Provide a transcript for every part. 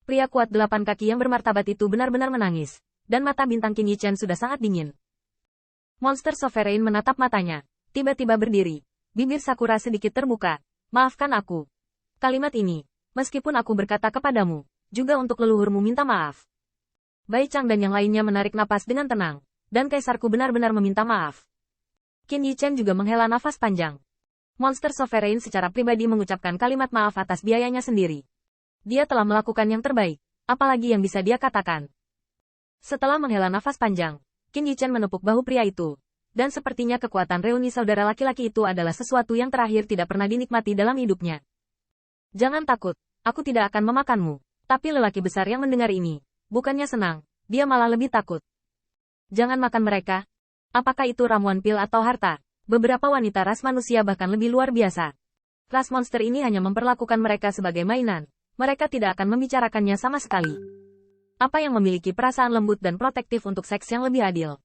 Pria kuat 8 kaki yang bermartabat itu benar-benar menangis, dan mata bintang Qin Yichen sudah sangat dingin. Monster Sovereign menatap matanya, tiba-tiba berdiri. Bibir Sakura sedikit terbuka. Maafkan aku. Kalimat ini, meskipun aku berkata kepadamu, juga untuk leluhurmu minta maaf. Bai Chang dan yang lainnya menarik napas dengan tenang, dan kaisarku benar-benar meminta maaf. Qin Yichen juga menghela nafas panjang. Monster Sovereign secara pribadi mengucapkan kalimat maaf atas biayanya sendiri. Dia telah melakukan yang terbaik, apalagi yang bisa dia katakan. Setelah menghela nafas panjang, Qin Yichen menepuk bahu pria itu. Dan sepertinya kekuatan reuni saudara laki-laki itu adalah sesuatu yang terakhir tidak pernah dinikmati dalam hidupnya. Jangan takut, aku tidak akan memakanmu. Tapi lelaki besar yang mendengar ini, bukannya senang, dia malah lebih takut. Jangan makan mereka. Apakah itu ramuan pil atau harta? Beberapa wanita ras manusia bahkan lebih luar biasa. Ras monster ini hanya memperlakukan mereka sebagai mainan. Mereka tidak akan membicarakannya sama sekali. Apa yang memiliki perasaan lembut dan protektif untuk seks yang lebih adil?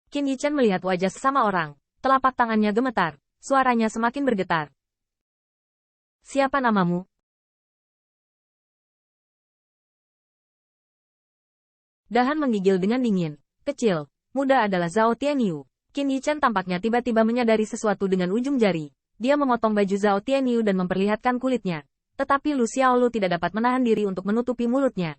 Qin Yichen melihat wajah sesama orang. Telapak tangannya gemetar. Suaranya semakin bergetar. Siapa namamu? Dahan menggigil dengan dingin. Kecil, muda adalah Zhao Tianyu. Qin Yichen tampaknya tiba-tiba menyadari sesuatu dengan ujung jari. Dia memotong baju Zhao Tianyu dan memperlihatkan kulitnya. Tetapi Lu Xiaolu tidak dapat menahan diri untuk menutupi mulutnya.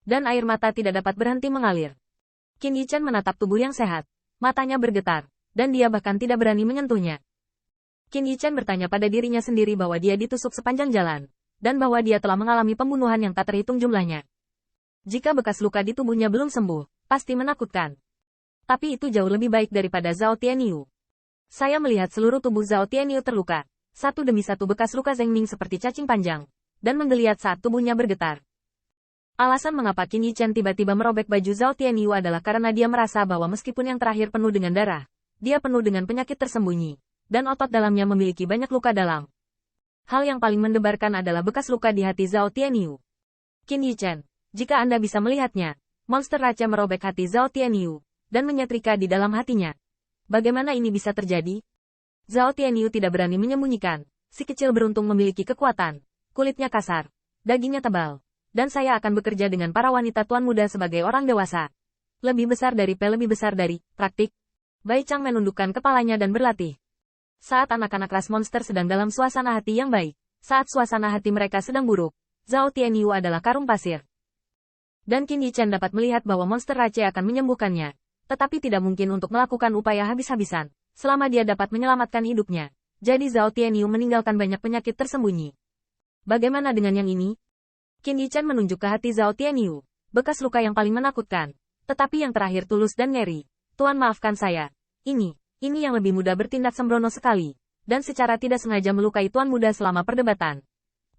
Dan air mata tidak dapat berhenti mengalir. Qin Yichen menatap tubuh yang sehat. Matanya bergetar, dan dia bahkan tidak berani menyentuhnya. Qin Yichen bertanya pada dirinya sendiri bahwa dia ditusuk sepanjang jalan, dan bahwa dia telah mengalami pembunuhan yang tak terhitung jumlahnya. Jika bekas luka di tubuhnya belum sembuh, pasti menakutkan. Tapi itu jauh lebih baik daripada Zhao Tianyu. Saya melihat seluruh tubuh Zhao Tianyu terluka, satu demi satu bekas luka Zhengning seperti cacing panjang, dan menggeliat saat tubuhnya bergetar. Alasan mengapa Qin Yichen tiba-tiba merobek baju Zhao Tianyu adalah karena dia merasa bahwa meskipun yang terakhir penuh dengan darah, dia penuh dengan penyakit tersembunyi, dan otot dalamnya memiliki banyak luka dalam. Hal yang paling mendebarkan adalah bekas luka di hati Zhao Tianyu. Qin Yichen, jika Anda bisa melihatnya, monster raja merobek hati Zhao Tianyu, dan menyetrika di dalam hatinya. Bagaimana ini bisa terjadi? Zhao Tianyu tidak berani menyembunyikan. Si kecil beruntung memiliki kekuatan. Kulitnya kasar. Dagingnya tebal. Dan saya akan bekerja dengan para wanita tuan muda sebagai orang dewasa. Lebih besar dari lebih besar dari, praktik. Bai Chang menundukkan kepalanya dan berlatih. Saat anak-anak ras monster sedang dalam suasana hati yang baik. Saat suasana hati mereka sedang buruk. Zhao Tianyu adalah karung pasir. Dan Qin Yichen dapat melihat bahwa monster race akan menyembuhkannya. Tetapi tidak mungkin untuk melakukan upaya habis-habisan, selama dia dapat menyelamatkan hidupnya. Jadi Zhao Tianyu meninggalkan banyak penyakit tersembunyi. Bagaimana dengan yang ini? Qin Yichen menunjuk ke hati Zhao Tianyu. Bekas luka yang paling menakutkan. Tetapi yang terakhir tulus dan ngeri. Tuan maafkan saya. Ini yang lebih mudah bertindak sembrono sekali. Dan secara tidak sengaja melukai tuan muda selama perdebatan.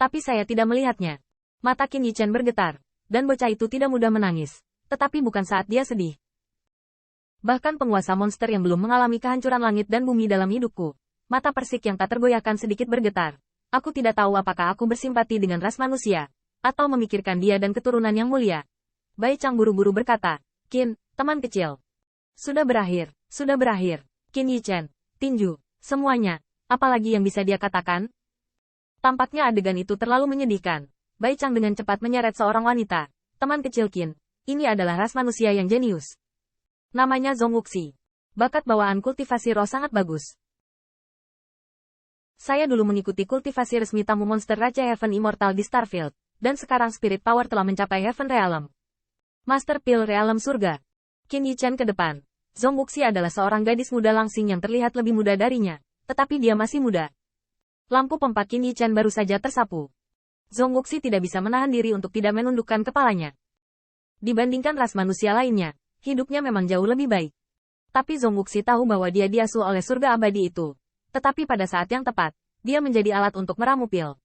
Tapi saya tidak melihatnya. Mata Qin Yichen bergetar. Dan bocah itu tidak mudah menangis. Tetapi bukan saat dia sedih. Bahkan penguasa monster yang belum mengalami kehancuran langit dan bumi dalam hidupku. Mata persik yang tak tergoyahkan sedikit bergetar. Aku tidak tahu apakah aku bersimpati dengan ras manusia. Atau memikirkan dia dan keturunan yang mulia. Bai Chang buru-buru berkata, Qin, teman kecil. Sudah berakhir. Qin Yichen, tinju, semuanya. Apalagi yang bisa dia katakan? Tampaknya adegan itu terlalu menyedihkan. Bai Chang dengan cepat menyeret seorang wanita. Teman kecil Qin, ini adalah ras manusia yang jenius. Namanya Zhong Wuxi. Bakat bawaan kultivasi roh sangat bagus. Saya dulu mengikuti kultivasi resmi tamu monster Raja Heaven Immortal di Starfield, dan sekarang Spirit Power telah mencapai Heaven Realm. Master Pil Realm Surga. Qin Yichen ke depan. Zhong Wuxi adalah seorang gadis muda langsing yang terlihat lebih muda darinya, tetapi dia masih muda. Lampu pompa Qin Yichen baru saja tersapu. Zhong Wuxi tidak bisa menahan diri untuk tidak menundukkan kepalanya. Dibandingkan ras manusia lainnya, hidupnya memang jauh lebih baik. Tapi Zhong Wuxi tahu bahwa dia diasuh oleh surga abadi itu. Tetapi pada saat yang tepat, dia menjadi alat untuk meramu pil.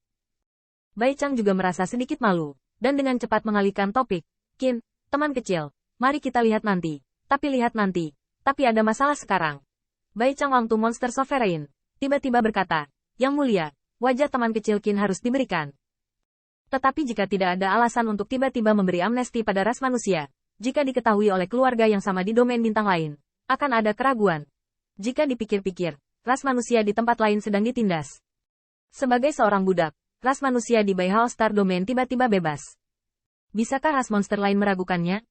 Bai Chang juga merasa sedikit malu, dan dengan cepat mengalihkan topik. Qin, teman kecil, mari kita lihat nanti. Tapi ada masalah sekarang. Bai Chang Wangtu Monster Sovereign, tiba-tiba berkata, Yang mulia, wajah teman kecil Qin harus diberikan. Tetapi jika tidak ada alasan untuk tiba-tiba memberi amnesti pada ras manusia, jika diketahui oleh keluarga yang sama di domain bintang lain, akan ada keraguan. Jika dipikir-pikir, ras manusia di tempat lain sedang ditindas. Sebagai seorang budak, ras manusia di Bai Hao Star Domain tiba-tiba bebas. Bisakah ras monster lain meragukannya?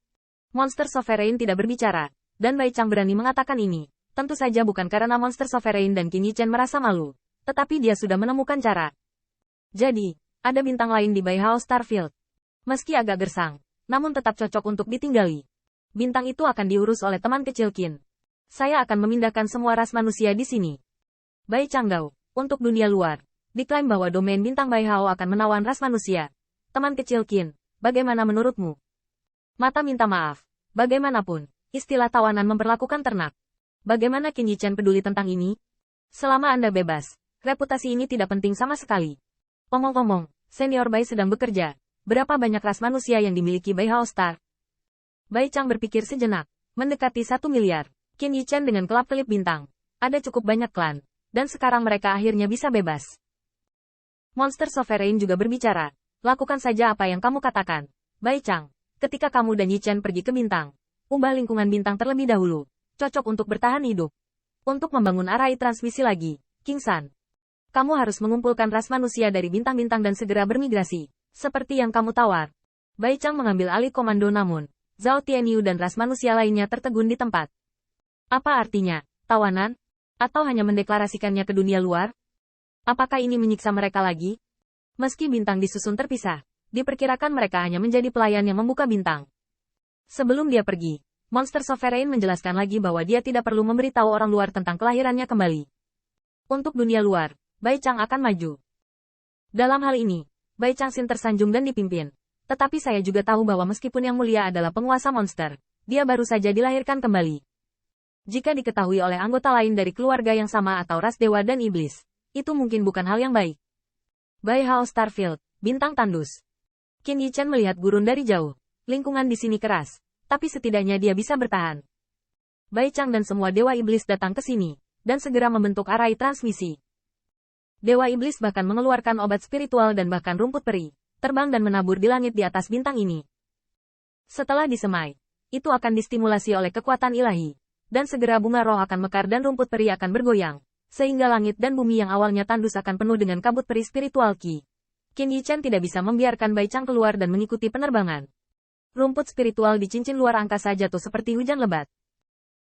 Monster Sovereign tidak berbicara, dan Bai Chang berani mengatakan ini. Tentu saja bukan karena monster Sovereign dan Qin Yichen merasa malu, tetapi dia sudah menemukan cara. Jadi, ada bintang lain di Bai Hao Starfield. Meski agak gersang, namun tetap cocok untuk ditinggali. Bintang itu akan diurus oleh teman kecil Qin. Saya akan memindahkan semua ras manusia di sini. Bai Changgao, untuk dunia luar, diklaim bahwa domain bintang Bai Hao akan menawan ras manusia. Teman kecil Qin, bagaimana menurutmu? Mata minta maaf. Bagaimanapun, istilah tawanan memperlakukan ternak. Bagaimana Qin Yichen peduli tentang ini? Selama Anda bebas, reputasi ini tidak penting sama sekali. Omong-omong, Senior Bai sedang bekerja. Berapa banyak ras manusia yang dimiliki Bai Hao Star? Bai Chang berpikir sejenak. Mendekati 1 miliar. Qin Yichen dengan kelap-kelip bintang. Ada cukup banyak klan. Dan sekarang mereka akhirnya bisa bebas. Monster Sovereign juga berbicara. Lakukan saja apa yang kamu katakan. Bai Chang, ketika kamu dan Yichen pergi ke bintang, ubah lingkungan bintang terlebih dahulu. Cocok untuk bertahan hidup. Untuk membangun arai transmisi lagi, King San. Kamu harus mengumpulkan ras manusia dari bintang-bintang dan segera bermigrasi. Seperti yang kamu tawar. Bai Chang mengambil alih komando namun, Zhao Tianyu dan ras manusia lainnya tertegun di tempat. Apa artinya? Tawanan? Atau hanya mendeklarasikannya ke dunia luar? Apakah ini menyiksa mereka lagi? Meski bintang disusun terpisah, diperkirakan mereka hanya menjadi pelayan yang membuka bintang. Sebelum dia pergi, Monster Sovereign menjelaskan lagi bahwa dia tidak perlu memberitahu orang luar tentang kelahirannya kembali. Untuk dunia luar, Bai Chang akan maju. Dalam hal ini, Bai Chang Xin tersanjung dan dipimpin. Tetapi saya juga tahu bahwa meskipun yang mulia adalah penguasa monster, dia baru saja dilahirkan kembali. Jika diketahui oleh anggota lain dari keluarga yang sama atau ras dewa dan iblis, itu mungkin bukan hal yang baik. Bai Hao Starfield, bintang tandus. Qin Yichen melihat gurun dari jauh. Lingkungan di sini keras, tapi setidaknya dia bisa bertahan. Bai Chang dan semua dewa iblis datang ke sini, dan segera membentuk arai transmisi. Dewa iblis bahkan mengeluarkan obat spiritual dan bahkan rumput peri, terbang dan menabur di langit di atas bintang ini. Setelah disemai, itu akan distimulasi oleh kekuatan ilahi, dan segera bunga roh akan mekar dan rumput peri akan bergoyang. Sehingga langit dan bumi yang awalnya tandus akan penuh dengan kabut peri spiritual Qi. Qin Yichen tidak bisa membiarkan Bai Chang keluar dan mengikuti penerbangan. Rumput spiritual di cincin luar angkasa jatuh seperti hujan lebat.